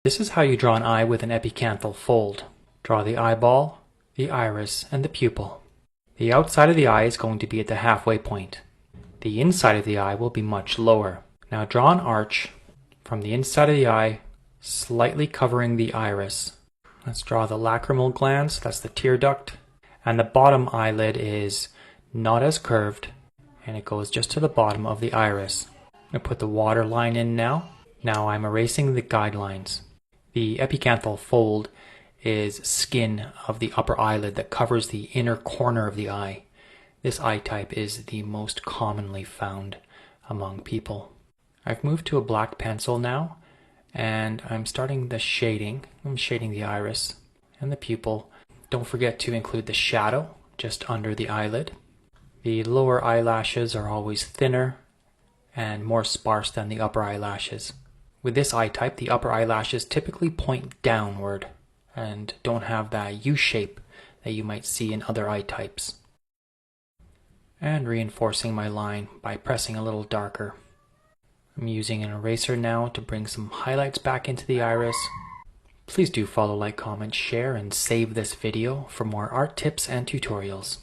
This is how you draw an eye with an epicanthal fold. Draw the eyeball, the iris, and the pupil. The outside of the eye is going to be at the halfway point. The inside of the eye will be much lower. Now draw an arch from the inside of the eye, slightly covering the iris. Let's draw the lacrimal glands, that's the tear duct. And the bottom eyelid is not as curved, and it goes just to the bottom of the iris. I'm going to put the water line in now. Now I'm erasing the guidelines. The epicanthal fold is skin of the upper eyelid that covers the inner corner of the eye. This eye type is the most commonly found among people. I've moved to a black pencil now, and I'm starting the shading. I'm shading the iris and the pupil. Don't forget to include the shadow just under the eyelid. The lower eyelashes are always thinner and more sparse than the upper eyelashes. With this eye type, the upper eyelashes typically point downward and don't have that U shape that you might see in other eye types. And reinforcing my line by pressing a little darker. I'm using an eraser now to bring some highlights back into the iris. Please do follow, like, comment, share, and save this video for more art tips and tutorials.